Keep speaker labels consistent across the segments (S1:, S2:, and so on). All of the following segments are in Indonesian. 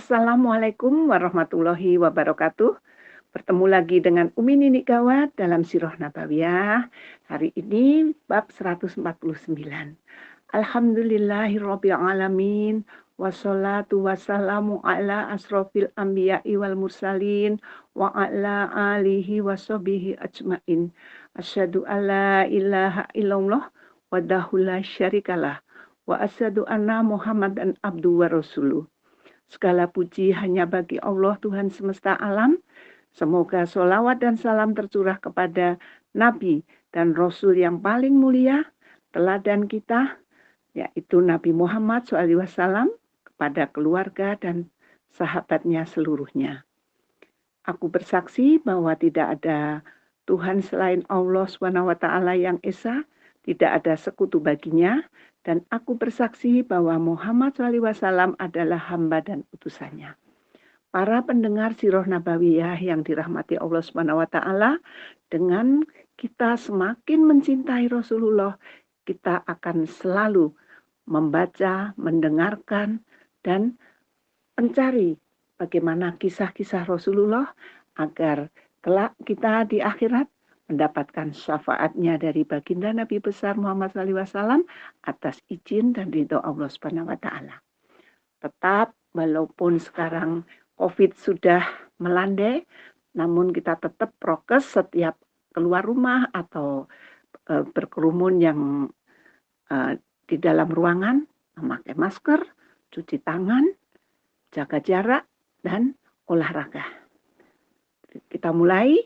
S1: Assalamualaikum warahmatullahi wabarakatuh. Bertemu lagi dengan Umi Nini Gawat dalam Sirah Nabawiyah. Hari ini bab 149. Alhamdulillahirabbil alamin wassalatu wassalamu ala asrofil anbiya'i wal mursalin wa ala alihi washabihi ajmain. Asyhadu alla ilaha illallah wahdahu la syarikalah wa asyhadu anna Muhammadan abduhu wa rasuluh. Segala puji hanya bagi Allah Tuhan semesta alam. Semoga sholawat dan salam tercurah kepada Nabi dan Rasul yang paling mulia, teladan kita, yaitu Nabi Muhammad SAW, kepada keluarga dan sahabatnya seluruhnya. Aku bersaksi bahwa tidak ada Tuhan selain Allah SWT yang Esa, tidak ada sekutu baginya, dan aku bersaksi bahwa Muhammad SAW adalah hamba dan utusannya. Para pendengar Sirah Nabawiyah yang dirahmati Allah SWT, dengan kita semakin mencintai Rasulullah, kita akan selalu membaca, mendengarkan, dan mencari bagaimana kisah-kisah Rasulullah agar kelak kita di akhirat mendapatkan syafaatnya dari baginda Nabi besar Muhammad SAW atas izin dan ridho Allah Subhanahu wa taala. Tetap walaupun sekarang Covid sudah melandai, namun kita tetap prokes setiap keluar rumah atau berkerumun yang di dalam ruangan, memakai masker, cuci tangan, jaga jarak, dan olahraga. Kita mulai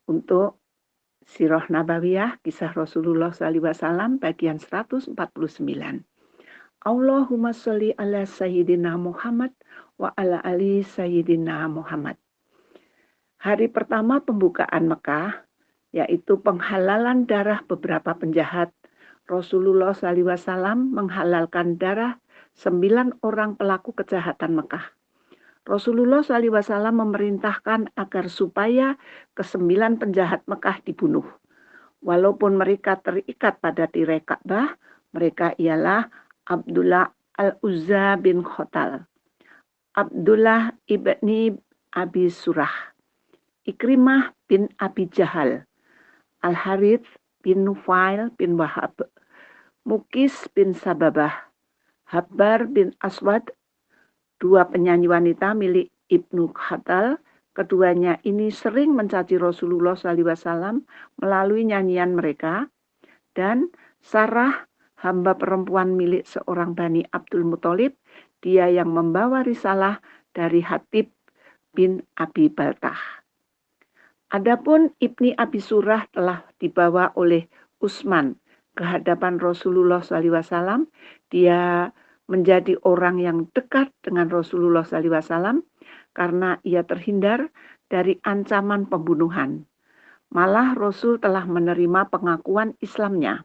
S1: untuk Sirah Nabawiyah, kisah Rasulullah SAW, bagian 149. Allahumma sholli ala Sayyidina Muhammad wa ala ali Sayyidina Muhammad. Hari pertama pembukaan Mekah, yaitu penghalalan darah beberapa penjahat, Rasulullah SAW menghalalkan darah 9 orang pelaku kejahatan Mekah. Rasulullah SAW memerintahkan agar supaya ke-9 penjahat Mekah dibunuh. Walaupun mereka terikat pada tirai Ka'bah, mereka ialah Abdullah al-Uzza bin Khotal, Abdullah ibni Abi Surah, Ikrimah bin Abi Jahal, Al-Harith bin Nufail bin Wahab, Mukis bin Sababah, Habbar bin Aswad, 2 penyanyi wanita milik Ibnu Khatal. Keduanya ini sering mencaci Rasulullah SAW melalui nyanyian mereka. Dan Sarah, hamba perempuan milik seorang Bani Abdul Muthalib, dia yang membawa risalah dari Hatib bin Abi Baltah. Adapun Ibni Abi Surah telah dibawa oleh Utsman ke hadapan Rasulullah SAW. Dia menjadi orang yang dekat dengan Rasulullah SAW karena ia terhindar dari ancaman pembunuhan. Malah Rasul telah menerima pengakuan Islamnya.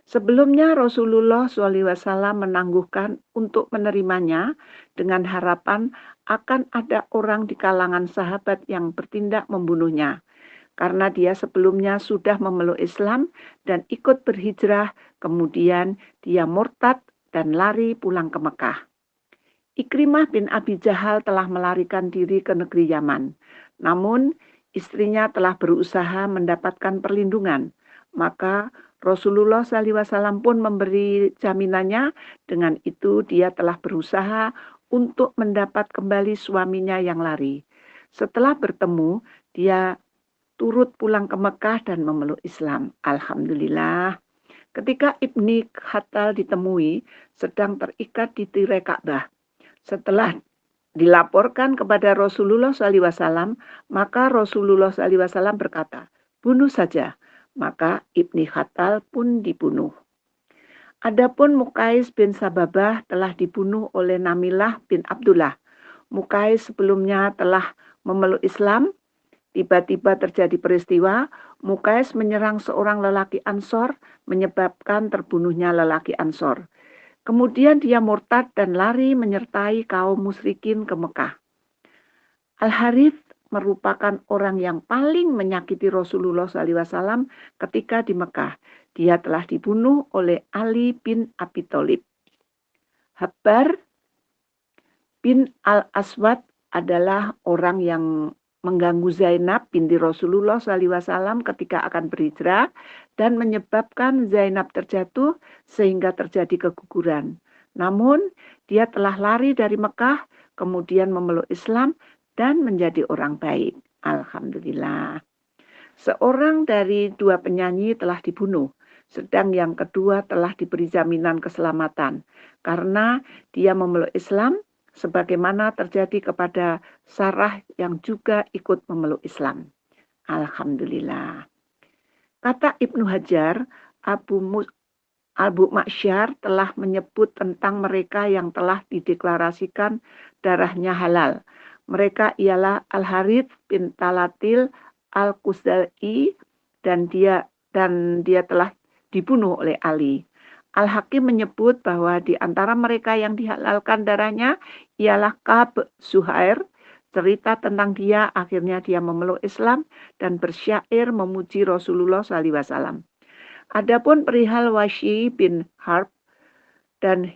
S1: Sebelumnya Rasulullah SAW menangguhkan untuk menerimanya dengan harapan akan ada orang di kalangan sahabat yang bertindak membunuhnya. Karena dia sebelumnya sudah memeluk Islam dan ikut berhijrah, kemudian dia murtad dan lari pulang ke Mekah. Ikrimah bin Abi Jahal telah melarikan diri ke negeri Yaman. Namun istrinya telah berusaha mendapatkan perlindungan. Maka Rasulullah SAW pun memberi jaminannya. Dengan itu dia telah berusaha untuk mendapat kembali suaminya yang lari. Setelah bertemu, dia turut pulang ke Mekah dan memeluk Islam. Alhamdulillah. Ketika Ibni Khatal ditemui sedang terikat di tirai Ka'bah. Setelah dilaporkan kepada Rasulullah SAW, maka Rasulullah SAW berkata, bunuh saja. Maka Ibni Khatal pun dibunuh. Adapun Mukais bin Sababah telah dibunuh oleh Namilah bin Abdullah. Mukais sebelumnya telah memeluk Islam. Tiba-tiba terjadi peristiwa, Mukais menyerang seorang lelaki Ansor, menyebabkan terbunuhnya lelaki Ansor. Kemudian dia murtad dan lari menyertai kaum musyrikin ke Mekah. Al-Harith merupakan orang yang paling menyakiti Rasulullah SAW ketika di Mekah. Dia telah dibunuh oleh Ali bin Abi Thalib. Habbar bin Al-Aswad adalah orang yang mengganggu Zainab binti Rasulullah SAW ketika akan berhijrah dan menyebabkan Zainab terjatuh sehingga terjadi keguguran. Namun, dia telah lari dari Mekah, kemudian memeluk Islam dan menjadi orang baik. Alhamdulillah. Seorang dari dua penyanyi telah dibunuh, sedang yang kedua telah diberi jaminan keselamatan karena dia memeluk Islam sebagaimana terjadi kepada Sarah yang juga ikut memeluk Islam. Alhamdulillah. Kata Ibnu Hajar, Abu Ma'syar telah menyebut tentang mereka yang telah dideklarasikan darahnya halal. Mereka ialah Al-Harith bin Talatil Al-Khuzai dan dia telah dibunuh oleh Ali. Al-Hakim menyebut bahwa di antara mereka yang dihalalkan darahnya ialah Ka'b Zuhair. Cerita tentang dia, akhirnya dia memeluk Islam dan bersyair memuji Rasulullah SAW. Adapun perihal Wasyi bin Harb dan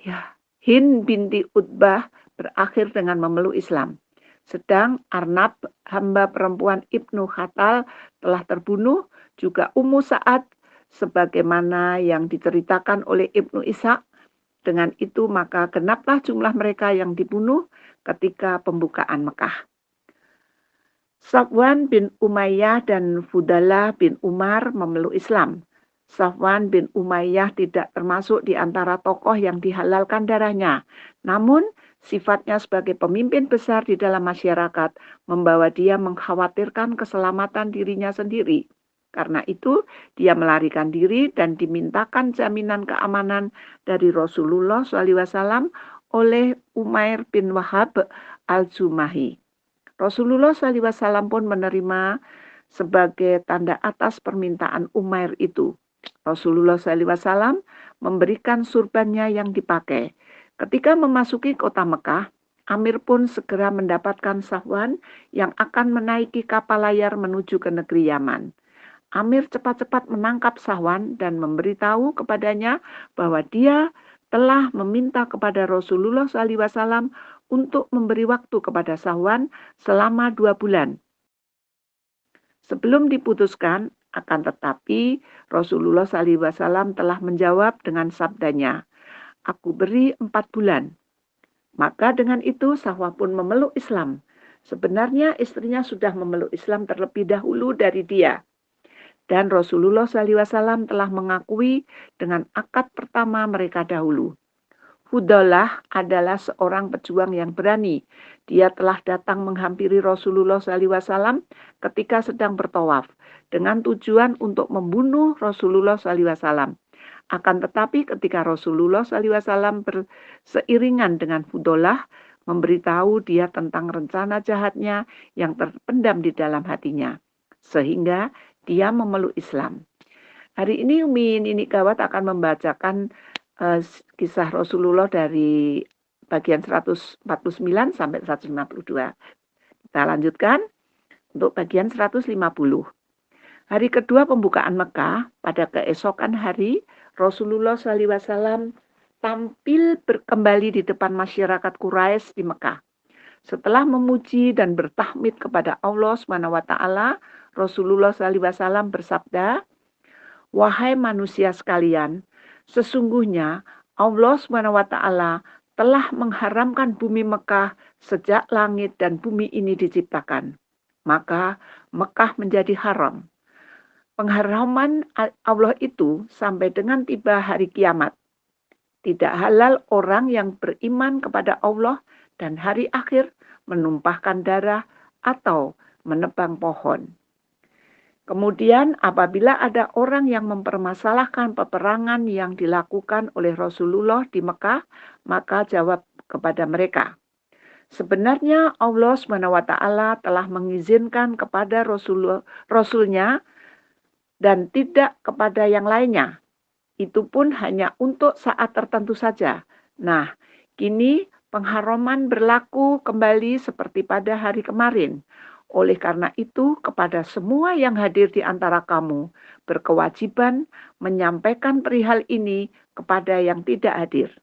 S1: Hind binti Utbah berakhir dengan memeluk Islam. Sedang Arnab, hamba perempuan Ibnu Khatal, telah terbunuh, juga Ummu Sa'ad, sebagaimana yang diceritakan oleh Ibnu Ishaq. Dengan itu maka genaplah jumlah mereka yang dibunuh ketika pembukaan Mekah. Safwan bin Umayyah dan Fudalah bin Umar memeluk Islam. Safwan bin Umayyah tidak termasuk di antara tokoh yang dihalalkan darahnya. Namun, sifatnya sebagai pemimpin besar di dalam masyarakat membawa dia mengkhawatirkan keselamatan dirinya sendiri. Karena itu, dia melarikan diri dan dimintakan jaminan keamanan dari Rasulullah SAW oleh Umair bin Wahab al-Jumahi. Rasulullah SAW pun menerima sebagai tanda atas permintaan Umair itu. Rasulullah SAW memberikan surbannya yang dipakai. Ketika memasuki kota Mekah, Amir pun segera mendapatkan Safwan yang akan menaiki kapal layar menuju ke negeri Yaman. Amir cepat-cepat menangkap Safwan dan memberitahu kepadanya bahwa dia telah meminta kepada Rasulullah SAW untuk memberi waktu kepada Safwan selama 2 bulan. Sebelum diputuskan, akan tetapi Rasulullah SAW telah menjawab dengan sabdanya, "Aku beri 4 bulan." Maka dengan itu Safwan pun memeluk Islam. Sebenarnya istrinya sudah memeluk Islam terlebih dahulu dari dia. Dan Rasulullah SAW telah mengakui dengan akad pertama mereka dahulu. Fudalah adalah seorang pejuang yang berani. Dia telah datang menghampiri Rasulullah SAW ketika sedang bertawaf dengan tujuan untuk membunuh Rasulullah SAW. Akan tetapi ketika Rasulullah SAW berseiringan dengan Fudalah memberitahu dia tentang rencana jahatnya yang terpendam di dalam hatinya. Sehingga dia memeluk Islam. Hari ini Umi Nini Gawat akan membacakan kisah Rasulullah dari bagian 149 sampai 152. Kita lanjutkan untuk bagian 150. Hari kedua pembukaan Mekah, pada keesokan hari, Rasulullah SAW tampil kembali di depan masyarakat Quraisy di Mekah. Setelah memuji dan bertahmid kepada Allah SWT, Rasulullah SAW bersabda, "Wahai manusia sekalian, sesungguhnya Allah SWT telah mengharamkan bumi Mekah sejak langit dan bumi ini diciptakan. Maka Mekah menjadi haram. Pengharaman Allah itu sampai dengan tiba hari kiamat. Tidak halal orang yang beriman kepada Allah dan hari akhir menumpahkan darah atau menebang pohon." Kemudian apabila ada orang yang mempermasalahkan peperangan yang dilakukan oleh Rasulullah di Mekah, maka jawab kepada mereka, sebenarnya Allah SWT telah mengizinkan kepada Rasulnya dan tidak kepada yang lainnya. Itu pun hanya untuk saat tertentu saja. Nah, kini pengharaman berlaku kembali seperti pada hari kemarin. Oleh karena itu, kepada semua yang hadir di antara kamu, berkewajiban menyampaikan perihal ini kepada yang tidak hadir.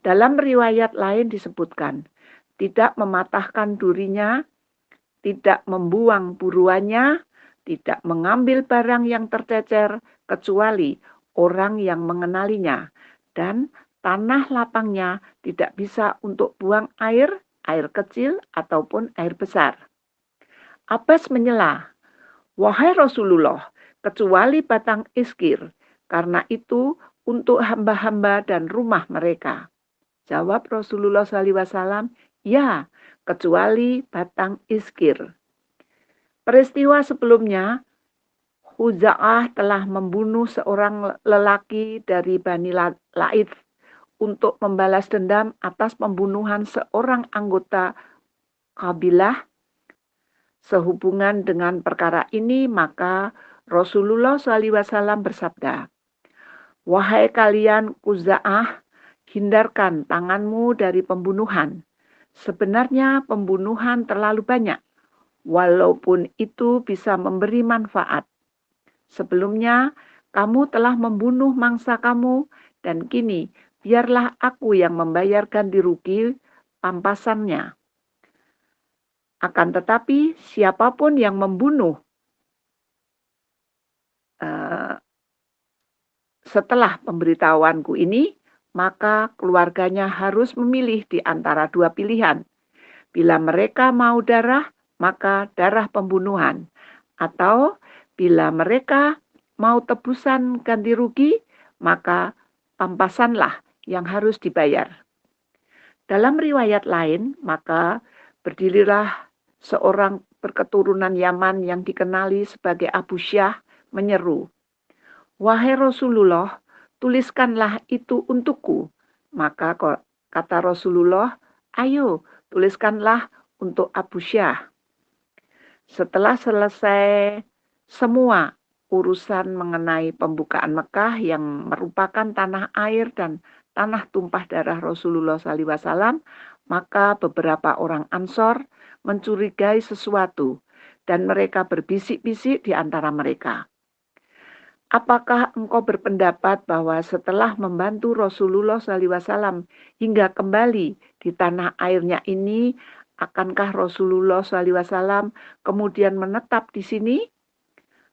S1: Dalam riwayat lain disebutkan, tidak mematahkan durinya, tidak membuang buruannya, tidak mengambil barang yang tercecer kecuali orang yang mengenalinya, dan tanah lapangnya tidak bisa untuk buang air kecil ataupun air besar. Abbas menyela, "Wahai Rasulullah, kecuali batang iskir, karena itu untuk hamba-hamba dan rumah mereka." Jawab Rasulullah SAW, "Ya, kecuali batang iskir." Peristiwa sebelumnya, Khuza'ah telah membunuh seorang lelaki dari Bani Laith untuk membalas dendam atas pembunuhan seorang anggota kabilah. Sehubungan dengan perkara ini, maka Rasulullah SAW bersabda, "Wahai kalian Khuza'ah, hindarkan tanganmu dari pembunuhan. Sebenarnya pembunuhan terlalu banyak, walaupun itu bisa memberi manfaat. Sebelumnya, kamu telah membunuh mangsa kamu, dan kini biarlah aku yang membayar ganti rugi pampasannya. Akan tetapi, siapapun yang membunuh setelah pemberitahuanku ini, maka keluarganya harus memilih di antara dua pilihan. Bila mereka mau darah, maka darah pembunuhan. Atau bila mereka mau tebusan ganti rugi, maka pampasanlah yang harus dibayar." Dalam riwayat lain, maka berdirilah seorang berketurunan Yaman yang dikenali sebagai Abu Syah menyeru, "Wahai Rasulullah, tuliskanlah itu untukku." Maka kata Rasulullah, "Ayo, tuliskanlah untuk Abu Syah." Setelah selesai semua urusan mengenai pembukaan Mekah yang merupakan tanah air dan tanah tumpah darah Rasulullah SAW, maka beberapa orang Ansor mencurigai sesuatu dan mereka berbisik-bisik di antara mereka. "Apakah engkau berpendapat bahwa setelah membantu Rasulullah SAW hingga kembali di tanah airnya ini, akankah Rasulullah SAW kemudian menetap di sini?"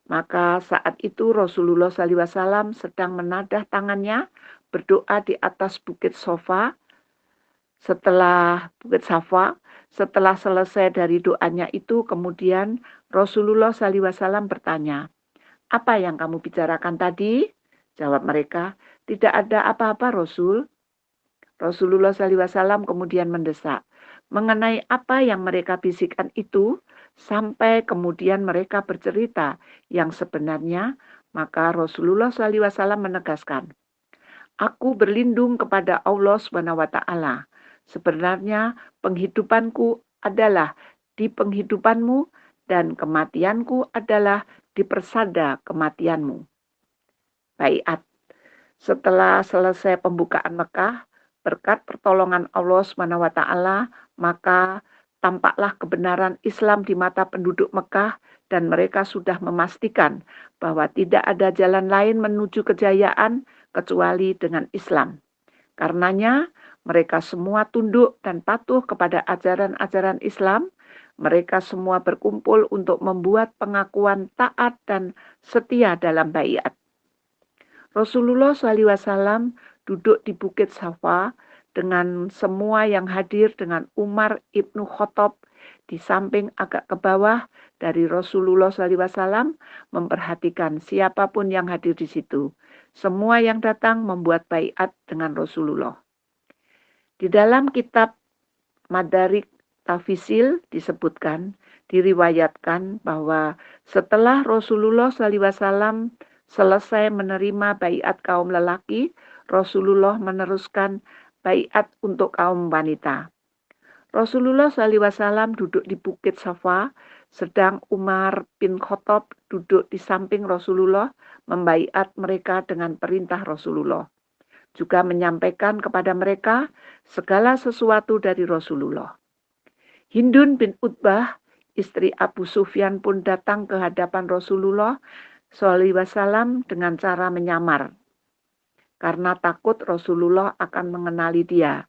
S1: Maka saat itu Rasulullah SAW sedang menadah tangannya berdoa di atas bukit Safa. Setelah selesai dari doanya itu, kemudian Rasulullah SAW bertanya, "Apa yang kamu bicarakan tadi?" Jawab mereka, "Tidak ada apa-apa, Rasul." Rasulullah SAW kemudian mendesak, mengenai apa yang mereka bisikkan itu, sampai kemudian mereka bercerita yang sebenarnya, maka Rasulullah SAW menegaskan, "Aku berlindung kepada Allah SWT. Sebenarnya penghidupanku adalah di penghidupanmu dan kematianku adalah di persada kematianmu." Baiat. Setelah selesai pembukaan Mekah, berkat pertolongan Allah SWT, maka tampaklah kebenaran Islam di mata penduduk Mekah dan mereka sudah memastikan bahwa tidak ada jalan lain menuju kejayaan kecuali dengan Islam. Karenanya, mereka semua tunduk dan patuh kepada ajaran-ajaran Islam. Mereka semua berkumpul untuk membuat pengakuan taat dan setia dalam baiat. Rasulullah SAW duduk di Bukit Safa dengan semua yang hadir dengan Umar ibnu Khattab di samping agak ke bawah dari Rasulullah SAW memperhatikan siapapun yang hadir di situ. Semua yang datang membuat baiat dengan Rasulullah. Di dalam kitab Madarik Tafisil disebutkan, diriwayatkan bahwa setelah Rasulullah SAW selesai menerima baiat kaum lelaki, Rasulullah meneruskan baiat untuk kaum wanita. Rasulullah SAW duduk di Bukit Safa, sedang Umar bin Khattab duduk di samping Rasulullah membaiat mereka dengan perintah Rasulullah. Juga menyampaikan kepada mereka segala sesuatu dari Rasulullah. Hindun bin Utbah, istri Abu Sufyan pun datang ke hadapan Rasulullah SAW dengan cara menyamar. Karena takut Rasulullah akan mengenali dia.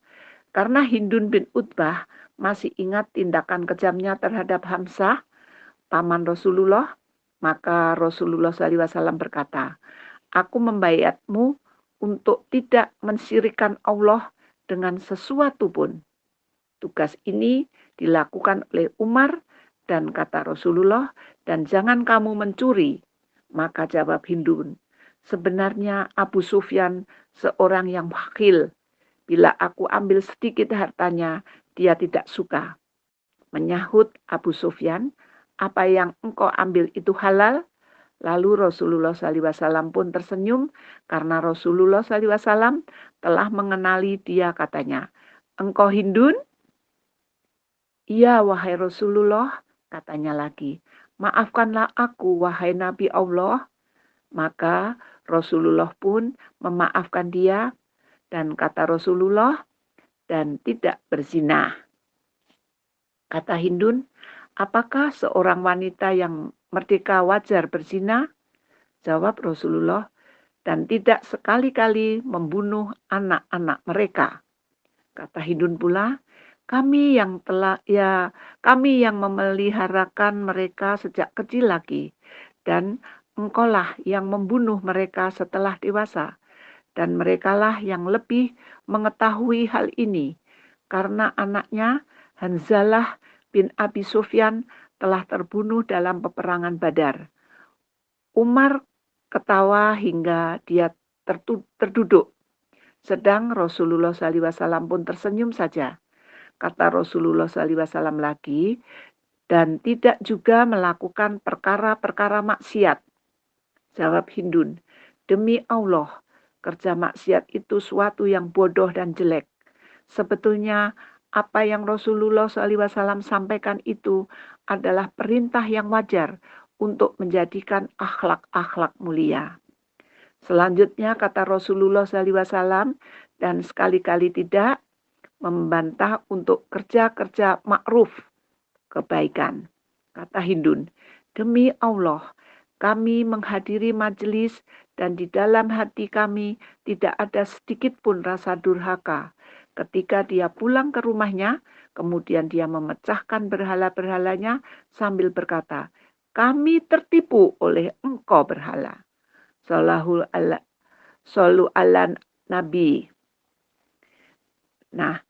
S1: Karena Hindun bin Utbah masih ingat tindakan kejamnya terhadap Hamzah, paman Rasulullah, maka Rasulullah SAW berkata, "Aku membaiatmu untuk tidak mensyirikkan Allah dengan sesuatu pun." Tugas ini dilakukan oleh Umar dan kata Rasulullah, "Dan jangan kamu mencuri." Maka jawab Hindun, "Sebenarnya Abu Sufyan seorang yang bakhil. Bila aku ambil sedikit hartanya, dia tidak suka." Menyahut Abu Sufyan, "Apa yang engkau ambil itu halal?" Lalu Rasulullah SAW pun tersenyum karena Rasulullah SAW telah mengenali dia, katanya, "Engkau Hindun?" "Iya, wahai Rasulullah," katanya lagi. "Maafkanlah aku, wahai Nabi Allah." Maka Rasulullah pun memaafkan dia dan kata Rasulullah, "Dan tidak berzina." Kata Hindun, "Apakah seorang wanita yang merdeka wajar berzina?" Jawab Rasulullah, "Dan tidak sekali-kali membunuh anak-anak mereka." Kata Hindun pula, kami yang memeliharakan mereka sejak kecil lagi, dan engkaulah yang membunuh mereka setelah dewasa, dan merekalah yang lebih mengetahui hal ini, karena anaknya Hanzalah bin Abi Sufyan telah terbunuh dalam peperangan Badar." Umar ketawa hingga dia terduduk, sedang Rasulullah SAW pun tersenyum saja. Kata Rasulullah SAW lagi, "Dan tidak juga melakukan perkara-perkara maksiat." Jawab Hindun, "Demi Allah, kerja maksiat itu suatu yang bodoh dan jelek. Sebetulnya apa yang Rasulullah SAW sampaikan itu adalah perintah yang wajar untuk menjadikan akhlak-akhlak mulia." Selanjutnya kata Rasulullah SAW, "Dan sekali-kali tidak membantah untuk kerja-kerja ma'ruf, kebaikan." Kata Hindun, "Demi Allah, kami menghadiri majelis dan di dalam hati kami tidak ada sedikit pun rasa durhaka. Ketika dia pulang ke rumahnya, kemudian dia memecahkan berhala-berhalanya sambil berkata, 'Kami tertipu oleh engkau berhala.'" Sallu ala Nabi. Nah,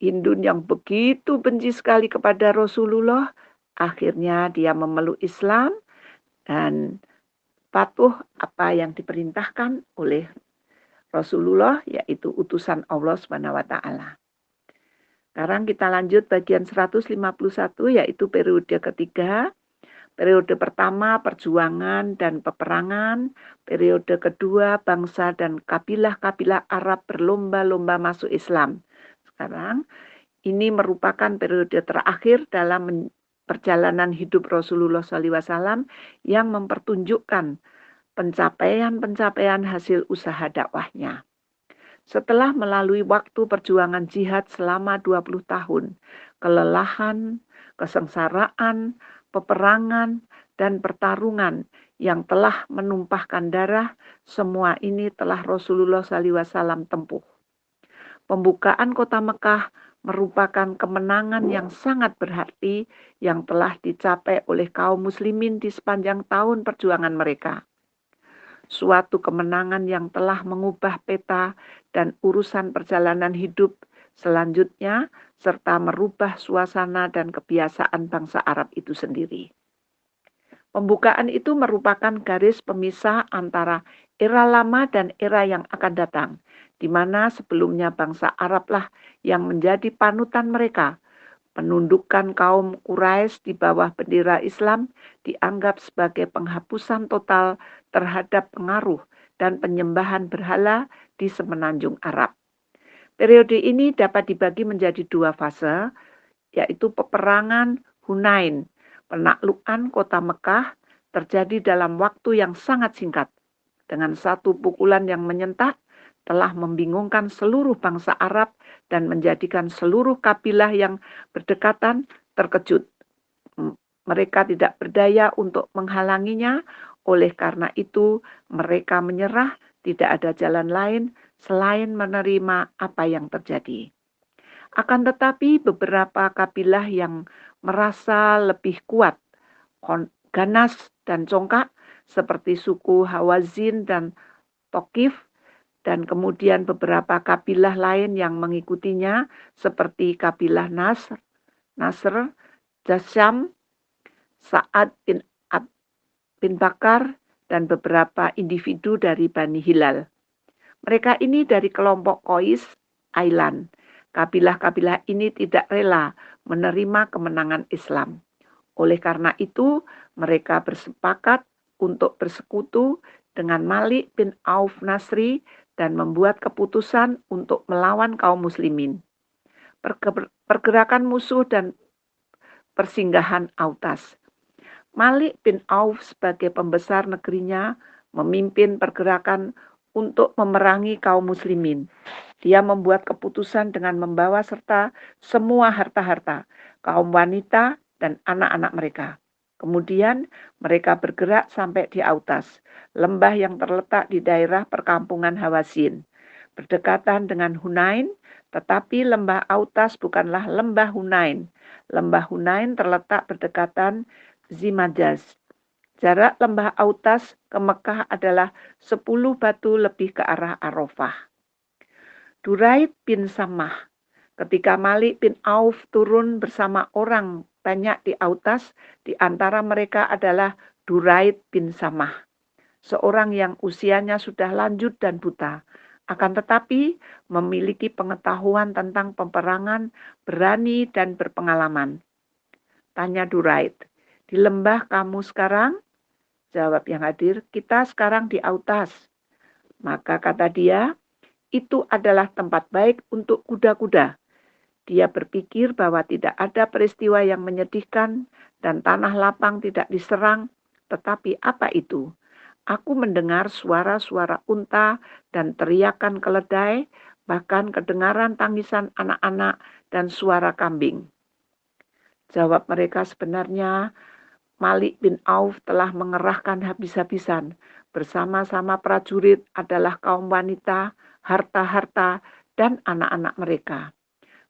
S1: Hindun yang begitu benci sekali kepada Rasulullah, akhirnya dia memeluk Islam dan patuh apa yang diperintahkan oleh Rasulullah, yaitu utusan Allah Subhanahu wa taala. Sekarang kita lanjut bagian 151, yaitu periode ketiga. Periode pertama perjuangan dan peperangan, periode kedua bangsa dan kabilah-kabilah Arab berlomba-lomba masuk Islam. Sekarang ini merupakan periode terakhir dalam perjalanan hidup Rasulullah SAW yang mempertunjukkan pencapaian-pencapaian hasil usaha dakwahnya. Setelah melalui waktu perjuangan jihad selama 20 tahun, kelelahan, kesengsaraan, peperangan, dan pertarungan yang telah menumpahkan darah, semua ini telah Rasulullah SAW tempuh. Pembukaan kota Mekah merupakan kemenangan yang sangat berarti yang telah dicapai oleh kaum muslimin di sepanjang tahun perjuangan mereka. Suatu kemenangan yang telah mengubah peta dan urusan perjalanan hidup selanjutnya, serta merubah suasana dan kebiasaan bangsa Arab itu sendiri. Pembukaan itu merupakan garis pemisah antara era lama dan era yang akan datang, di mana sebelumnya bangsa Arablah yang menjadi panutan mereka. Penundukan kaum Quraisy di bawah bendera Islam dianggap sebagai penghapusan total terhadap pengaruh dan penyembahan berhala di semenanjung Arab. Periode ini dapat dibagi menjadi dua fase, yaitu peperangan Hunain. Penaklukan kota Mekah terjadi dalam waktu yang sangat singkat. Dengan satu pukulan yang menyentak, telah membingungkan seluruh bangsa Arab dan menjadikan seluruh kabilah yang berdekatan terkejut. Mereka tidak berdaya untuk menghalanginya, oleh karena itu mereka menyerah, tidak ada jalan lain selain menerima apa yang terjadi. Akan tetapi beberapa kabilah yang merasa lebih kuat, ganas dan congkak seperti suku Hawazin dan Tokif, dan kemudian beberapa kabilah lain yang mengikutinya seperti kabilah Nasr, Jasyam, Sa'ad bin Bakar, dan beberapa individu dari Bani Hilal. Mereka ini dari kelompok Qais Ailan. Kabilah-kabilah ini tidak rela menerima kemenangan Islam. Oleh karena itu, mereka bersepakat untuk bersekutu dengan Malik bin Auf Nasri dan membuat keputusan untuk melawan kaum muslimin. Pergerakan musuh dan persinggahan Autas. Malik bin Auf sebagai pembesar negerinya memimpin pergerakan untuk memerangi kaum muslimin. Dia membuat keputusan dengan membawa serta semua harta-harta, kaum wanita dan anak-anak mereka. Kemudian mereka bergerak sampai di Autas, lembah yang terletak di daerah perkampungan Hawazin. Berdekatan dengan Hunain, tetapi lembah Autas bukanlah lembah Hunain. Lembah Hunain terletak berdekatan Zimajaz. Jarak lembah Autas ke Mekah adalah 10 batu lebih ke arah Arafah. Duraid bin Samah. Ketika Malik bin Auf turun bersama orang banyak di Autas, di antara mereka adalah Duraid bin Samah, seorang yang usianya sudah lanjut dan buta, akan tetapi memiliki pengetahuan tentang peperangan, berani dan berpengalaman. Tanya Duraid, di lembah kamu sekarang? Jawab yang hadir, kita sekarang di Autas. Maka kata dia, itu adalah tempat baik untuk kuda-kuda. Dia berpikir bahwa tidak ada peristiwa yang menyedihkan dan tanah lapang tidak diserang, tetapi apa itu? Aku mendengar suara-suara unta dan teriakan keledai, bahkan kedengaran tangisan anak-anak dan suara kambing. Jawab mereka, sebenarnya Malik bin Auf telah mengerahkan habis-habisan. Bersama-sama prajurit adalah kaum wanita, harta-harta, dan anak-anak mereka.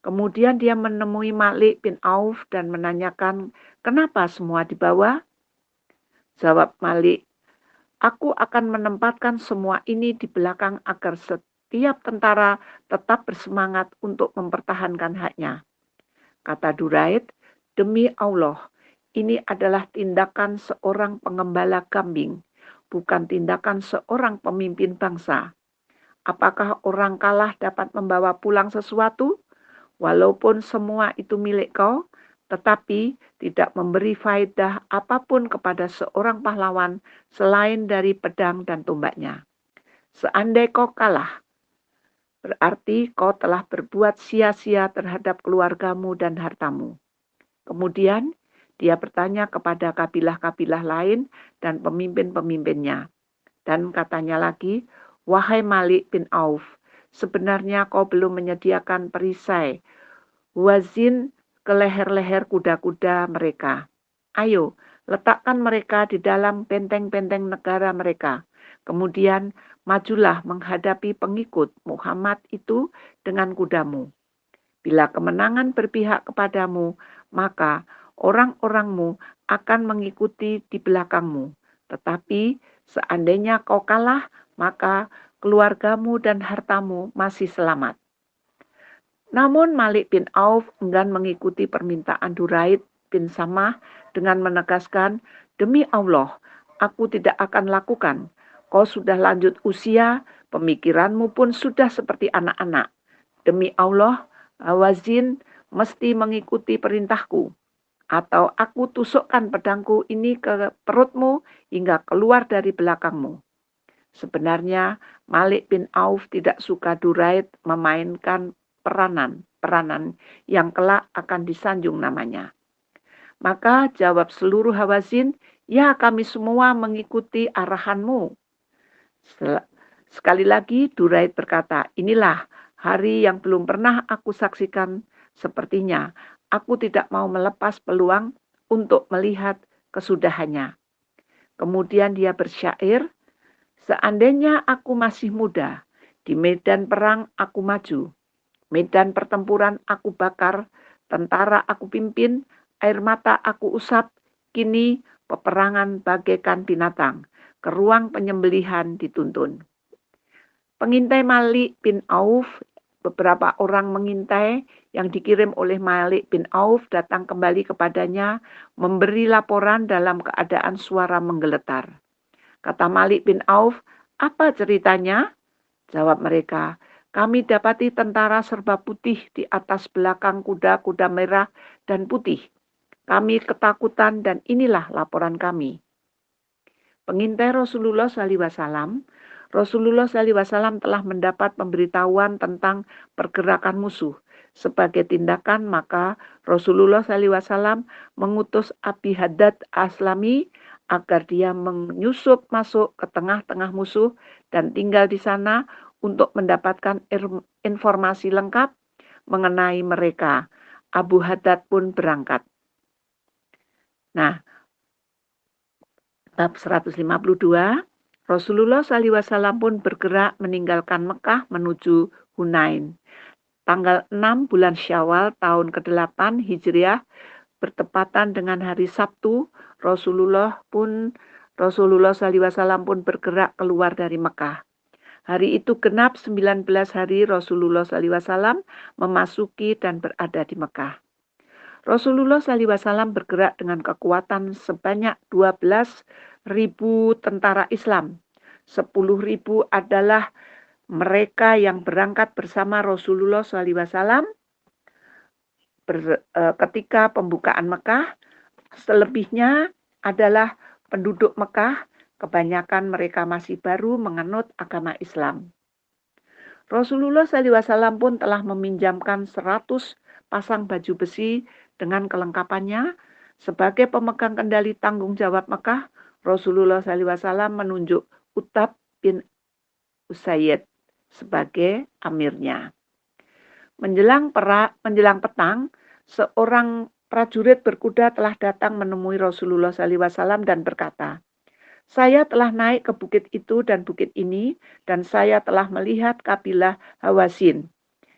S1: Kemudian dia menemui Malik bin Auf dan menanyakan, kenapa semua dibawa? Jawab Malik, aku akan menempatkan semua ini di belakang agar setiap tentara tetap bersemangat untuk mempertahankan haknya. Kata Duraid, demi Allah, ini adalah tindakan seorang pengembala kambing, bukan tindakan seorang pemimpin bangsa. Apakah orang kalah dapat membawa pulang sesuatu? Walaupun semua itu milik kau, tetapi tidak memberi faedah apapun kepada seorang pahlawan selain dari pedang dan tombaknya. Seandai kau kalah, berarti kau telah berbuat sia-sia terhadap keluargamu dan hartamu. Kemudian dia bertanya kepada kabilah-kabilah lain dan pemimpin-pemimpinnya. Dan katanya lagi, wahai Malik bin Auf, sebenarnya kau belum menyediakan perisai wazin ke leher-leher kuda-kuda mereka. Ayo, letakkan mereka di dalam benteng-benteng negara mereka. Kemudian majulah menghadapi pengikut Muhammad itu dengan kudamu. Bila kemenangan berpihak kepadamu, maka orang-orangmu akan mengikuti di belakangmu. Tetapi seandainya kau kalah, maka keluargamu dan hartamu masih selamat. Namun Malik bin Auf enggan mengikuti permintaan Duraid bin Samah dengan menegaskan, demi Allah, aku tidak akan lakukan. Kau sudah lanjut usia, pemikiranmu pun sudah seperti anak-anak. Demi Allah, Hawazin mesti mengikuti perintahku. Atau aku tusukkan pedangku ini ke perutmu hingga keluar dari belakangmu. Sebenarnya Malik bin Auf tidak suka Duraid memainkan peranan yang kelak akan disanjung namanya. Maka jawab seluruh Hawazin, ya kami semua mengikuti arahanmu. Sekali lagi Duraid berkata, inilah hari yang belum pernah aku saksikan, sepertinya aku tidak mau melepas peluang untuk melihat kesudahannya. Kemudian dia bersyair, seandainya aku masih muda, di medan perang aku maju. Medan pertempuran aku bakar, tentara aku pimpin, air mata aku usap, kini peperangan bagaikan binatang, ke ruang penyembelihan dituntun. Pengintai Malik bin Auf, beberapa orang mengintai yang dikirim oleh Malik bin Auf datang kembali kepadanya, memberi laporan dalam keadaan suara menggeletar. Kata Malik bin Auf, "Apa ceritanya?" Jawab mereka, "Kami dapati tentara serba putih di atas belakang kuda-kuda merah dan putih. Kami ketakutan dan inilah laporan kami." Pengintai Rasulullah SAW, Rasulullah SAW telah mendapat pemberitahuan tentang pergerakan musuh. Sebagai tindakan, maka Rasulullah SAW mengutus Abi Haddad Aslami agar dia menyusup masuk ke tengah-tengah musuh dan tinggal di sana untuk mendapatkan informasi lengkap mengenai mereka. Abu Haddad pun berangkat. Nah, bab 152, Rasulullah SAW pun bergerak meninggalkan Mekah menuju Hunain. Tanggal 6 bulan Syawal tahun ke-8 Hijriah bertepatan dengan hari Sabtu, Rasulullah SAW pun bergerak keluar dari Mekah. Hari itu genap 19 hari Rasulullah SAW memasuki dan berada di Mekah. Rasulullah SAW bergerak dengan kekuatan sebanyak 12.000 tentara Islam. 10.000 adalah mereka yang berangkat bersama Rasulullah SAW ketika pembukaan Mekah. Selebihnya adalah penduduk Mekah, kebanyakan mereka masih baru menganut agama Islam. Rasulullah SAW pun telah meminjamkan 100 pasang baju besi dengan kelengkapannya. Sebagai pemegang kendali tanggung jawab Mekah, Rasulullah SAW menunjuk Utab bin Usaid sebagai amirnya. Menjelang petang, seorang prajurit berkuda telah datang menemui Rasulullah SAW dan berkata, "Saya telah naik ke bukit itu dan bukit ini, dan saya telah melihat kabilah Hawasin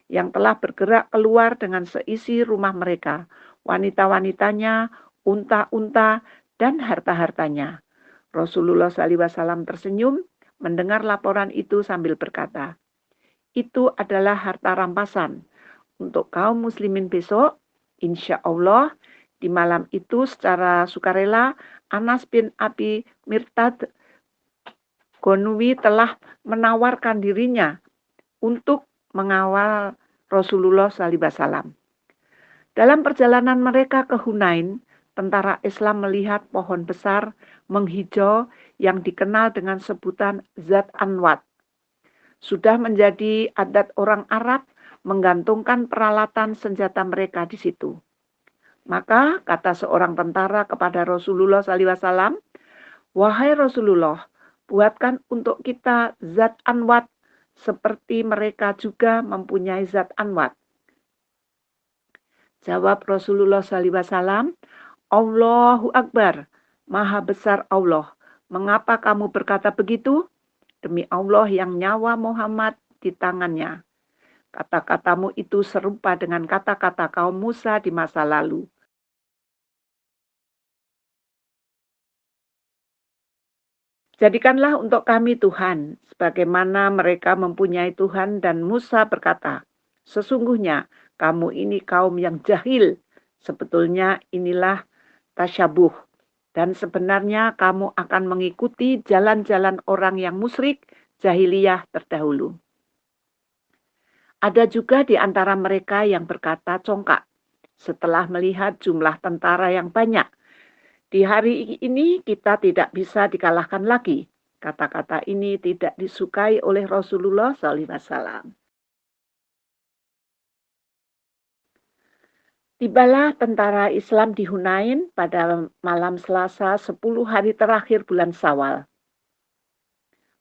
S1: yang telah bergerak keluar dengan seisi rumah mereka, wanita-wanitanya, unta-unta, dan harta-hartanya." Rasulullah SAW tersenyum mendengar laporan itu sambil berkata, "Itu adalah harta rampasan untuk kaum muslimin besok. Insya Allah di malam itu secara sukarela Anas bin Abi Mirtad Gonwi telah menawarkan dirinya untuk mengawal Rasulullah SAW. Dalam perjalanan mereka ke Hunain, tentara Islam melihat pohon besar menghijau yang dikenal dengan sebutan Zat Anwat. Sudah menjadi adat orang Arab menggantungkan peralatan senjata mereka di situ. Maka kata seorang tentara kepada Rasulullah SAW, "Wahai Rasulullah, buatkan untuk kita Zat Anwat seperti mereka juga mempunyai Zat Anwat." Jawab Rasulullah SAW, "Allahu Akbar, Maha Besar Allah. Mengapa kamu berkata begitu? Demi Allah yang nyawa Muhammad di tangannya. Kata-katamu itu serupa dengan kata-kata kaum Musa di masa lalu. Jadikanlah untuk kami Tuhan, sebagaimana mereka mempunyai Tuhan." Dan Musa berkata, "Sesungguhnya kamu ini kaum yang jahil. Sebetulnya inilah tasyabuh. Dan sebenarnya kamu akan mengikuti jalan-jalan orang yang musyrik jahiliyah terdahulu." Ada juga di antara mereka yang berkata congkak setelah melihat jumlah tentara yang banyak. "Di hari ini kita tidak bisa dikalahkan lagi." Kata-kata ini tidak disukai oleh Rasulullah SAW. Tibalah tentara Islam di Hunain pada malam Selasa 10 hari terakhir bulan Syawal.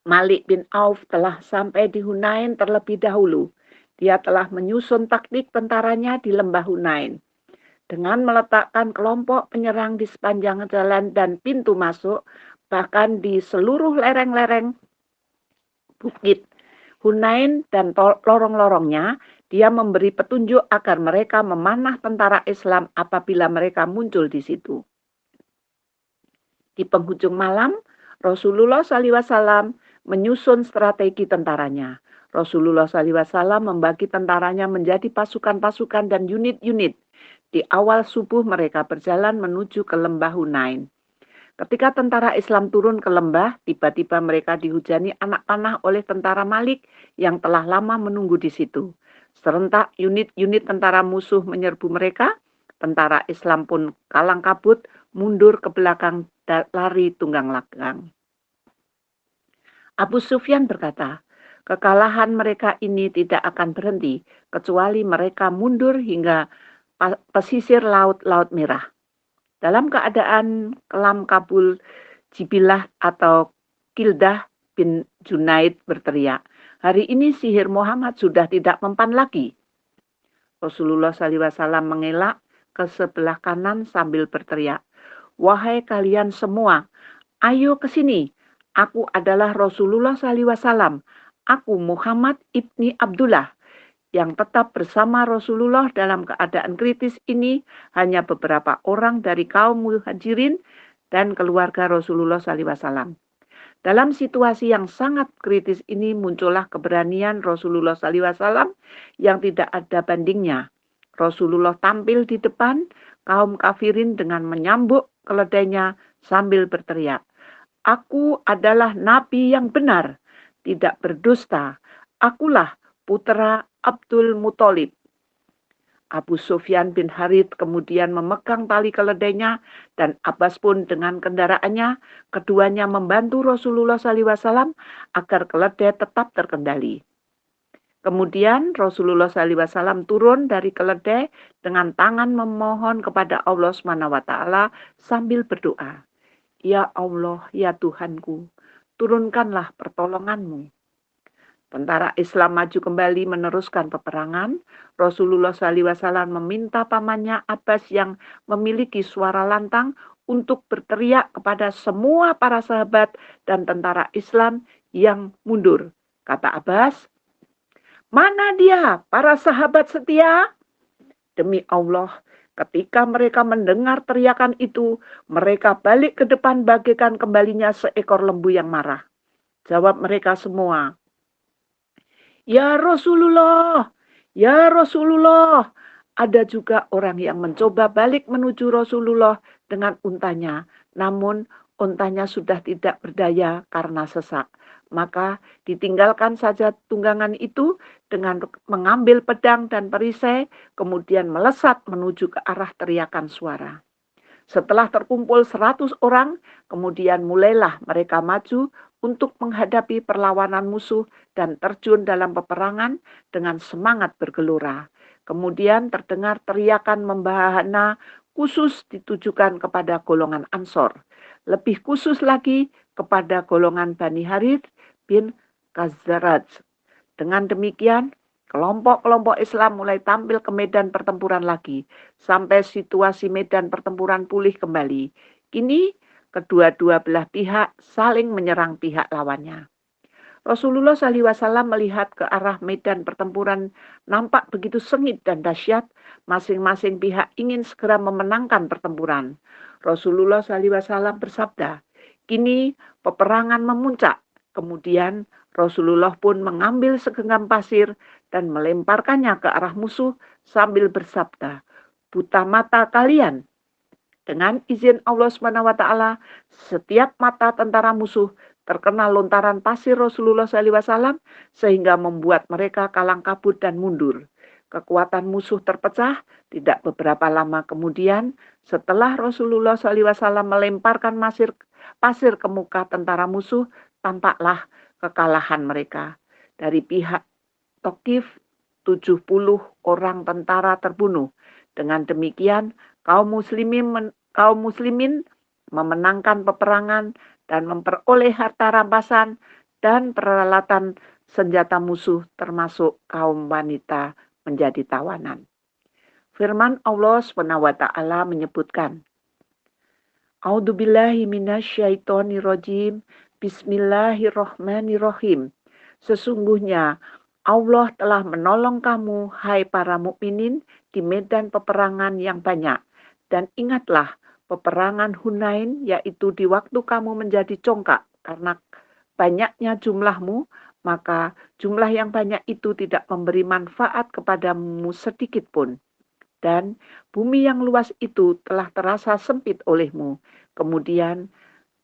S1: Malik bin Auf telah sampai di Hunain terlebih dahulu. Dia telah menyusun taktik tentaranya di lembah Hunain dengan meletakkan kelompok penyerang di sepanjang jalan dan pintu masuk, bahkan di seluruh lereng-lereng bukit Hunain dan lorong-lorongnya, Dia memberi petunjuk agar mereka memanah tentara Islam apabila mereka muncul di situ. Di penghujung malam, Rasulullah SAW menyusun strategi tentaranya. Rasulullah SAW membagi tentaranya menjadi pasukan-pasukan dan unit-unit. Di awal subuh mereka berjalan menuju ke lembah Hunain. Ketika tentara Islam turun ke lembah, tiba-tiba mereka dihujani anak panah oleh tentara Malik yang telah lama menunggu di situ. Serentak unit-unit tentara musuh menyerbu mereka, tentara Islam pun kalang kabut, mundur ke belakang, lari tunggang langgang. Abu Sufyan berkata, kekalahan mereka ini tidak akan berhenti, kecuali mereka mundur hingga pesisir Laut Merah. Dalam keadaan kelam kabul, Jibilah atau Kildah bin Junaid berteriak, hari ini sihir Muhammad sudah tidak mempan lagi. Rasulullah SAW mengelak ke sebelah kanan sambil berteriak, wahai kalian semua, ayo ke sini. Aku adalah Rasulullah SAW. Aku Muhammad ibni Abdullah. Yang tetap bersama Rasulullah dalam keadaan kritis ini hanya beberapa orang dari kaum muhajirin dan keluarga Rasulullah SAW. Dalam situasi yang sangat kritis ini muncullah keberanian Rasulullah SAW yang tidak ada bandingnya. Rasulullah tampil di depan kaum kafirin dengan menyambuk keledainya sambil berteriak, aku adalah nabi yang benar, tidak berdusta. Akulah putra Abdul Muthalib. Abu Sufyan bin Harith kemudian memegang tali keledainya dan Abbas pun dengan kendaraannya, keduanya membantu Rasulullah SAW agar keledai tetap terkendali. Kemudian Rasulullah SAW turun dari keledai dengan tangan memohon kepada Allah SWT sambil berdoa. Ya Allah, ya Tuhanku, turunkanlah pertolonganmu. Tentara Islam maju kembali meneruskan peperangan. Rasulullah SAW meminta pamannya Abbas yang memiliki suara lantang untuk berteriak kepada semua para sahabat dan tentara Islam yang mundur. Kata Abbas, mana dia para sahabat setia? Demi Allah, ketika mereka mendengar teriakan itu, mereka balik ke depan bagaikan kembalinya seekor lembu yang marah. Jawab mereka semua, ya Rasulullah, ya Rasulullah. Ada juga orang yang mencoba balik menuju Rasulullah dengan untanya, namun untanya sudah tidak berdaya karena sesak. Maka ditinggalkan saja tunggangan itu dengan mengambil pedang dan perisai, kemudian melesat menuju ke arah teriakan suara. Setelah terkumpul 100 orang, kemudian mulailah mereka maju untuk menghadapi perlawanan musuh dan terjun dalam peperangan dengan semangat bergelora. Kemudian terdengar teriakan membahana khusus ditujukan kepada golongan Ansor. Lebih khusus lagi kepada golongan Bani Harith bin Khazraj. Dengan demikian, kelompok-kelompok Islam mulai tampil ke medan pertempuran lagi, sampai situasi medan pertempuran pulih kembali. Kini, kedua-dua belah pihak saling menyerang pihak lawannya. Rasulullah SAW melihat ke arah medan pertempuran nampak begitu sengit dan dahsyat, masing-masing pihak ingin segera memenangkan pertempuran. Rasulullah SAW bersabda, kini peperangan memuncak. Kemudian Rasulullah pun mengambil segenggam pasir dan melemparkannya ke arah musuh sambil bersabda, buta mata kalian. Dengan izin Allah SWT, setiap mata tentara musuh terkena lontaran pasir Rasulullah SAW sehingga membuat mereka kalang kabut dan mundur. Kekuatan musuh terpecah. Tidak beberapa lama kemudian, setelah Rasulullah SAW melemparkan pasir ke muka tentara musuh, tampaklah kekalahan mereka. Dari pihak Thaqif, 70 orang tentara terbunuh. Dengan demikian, kaum muslimin memenangkan peperangan dan memperoleh harta rampasan dan peralatan senjata musuh termasuk kaum wanita menjadi tawanan. Firman Allah SWT menyebutkan, A'udzubillahi minasyaitonirrajim, Bismillahirrahmanirrahim. Sesungguhnya Allah telah menolong kamu, hai para mukminin, di medan peperangan yang banyak. Dan ingatlah peperangan Hunain, yaitu di waktu kamu menjadi congkak karena banyaknya jumlahmu, maka jumlah yang banyak itu tidak memberi manfaat kepadamu sedikit pun. Dan bumi yang luas itu telah terasa sempit olehmu. Kemudian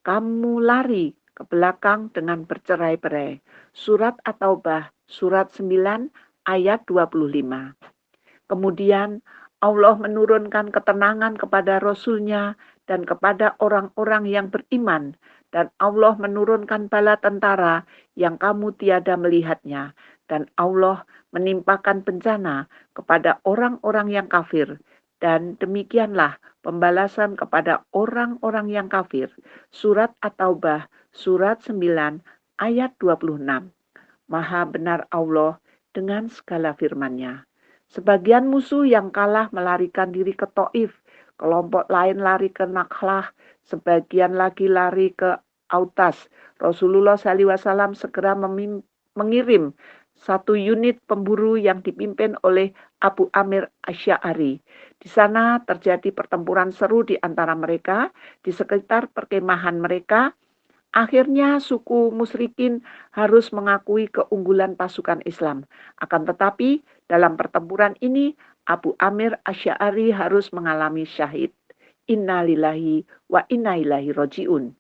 S1: kamu lari ke belakang dengan bercerai-berai. Surat At-Taubah, surat 9 ayat 25. Kemudian Allah menurunkan ketenangan kepada Rasul-Nya dan kepada orang-orang yang beriman. Dan Allah menurunkan bala tentara yang kamu tiada melihatnya. Dan Allah menimpakan bencana kepada orang-orang yang kafir. Dan demikianlah pembalasan kepada orang-orang yang kafir. Surat At-Taubah, surat 9 ayat 26. Maha benar Allah dengan segala firman-Nya. Sebagian musuh yang kalah melarikan diri ke Taif, kelompok lain lari ke Nakhlah, sebagian lagi lari ke Autas. Rasulullah SAW segera mengirim satu unit pemburu yang dipimpin oleh Abu Amir Asy'ari. Di sana terjadi pertempuran seru di antara mereka, di sekitar perkemahan mereka. Akhirnya suku musyrikin harus mengakui keunggulan pasukan Islam. Akan tetapi dalam pertempuran ini Abu Amir Asy'ari harus mengalami syahid. Inna lillahi wa inna ilaihi raji'un.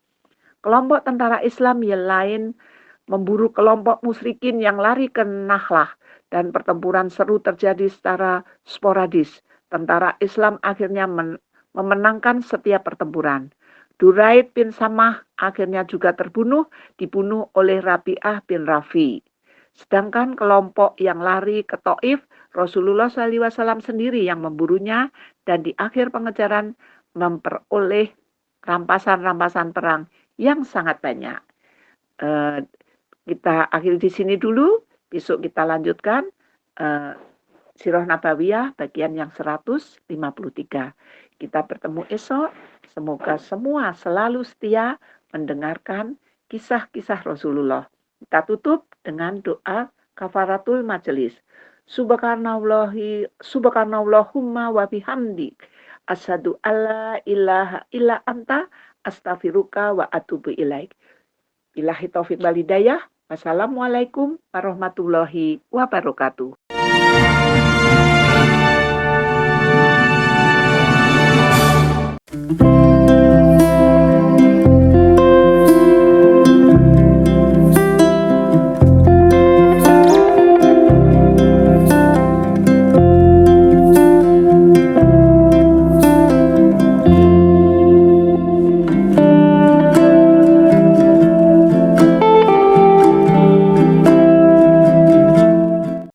S1: Kelompok tentara Islam yang lain memburu kelompok musyrikin yang lari ke Nakhlah dan pertempuran seru terjadi secara sporadis. Tentara Islam akhirnya memenangkan setiap pertempuran. Duraid bin Samah akhirnya juga dibunuh oleh Rabi'ah bin Rafi. Sedangkan kelompok yang lari ke Taif, Rasulullah SAW sendiri yang memburunya dan di akhir pengejaran memperoleh rampasan-rampasan perang yang sangat banyak. Kita akhiri di sini dulu, besok kita lanjutkan Sirah Nabawiyah bagian yang 153. Kita bertemu esok. Semoga semua selalu setia mendengarkan kisah-kisah Rasulullah. Kita tutup dengan doa kafaratul majelis. Subhanallahumma wa bihamdik. Asyhadu alla ilaha illa anta astaghfiruka wa atubu ilaik. Billahi taufiq wal hidayah. Wassalamualaikum warahmatullahi wabarakatuh.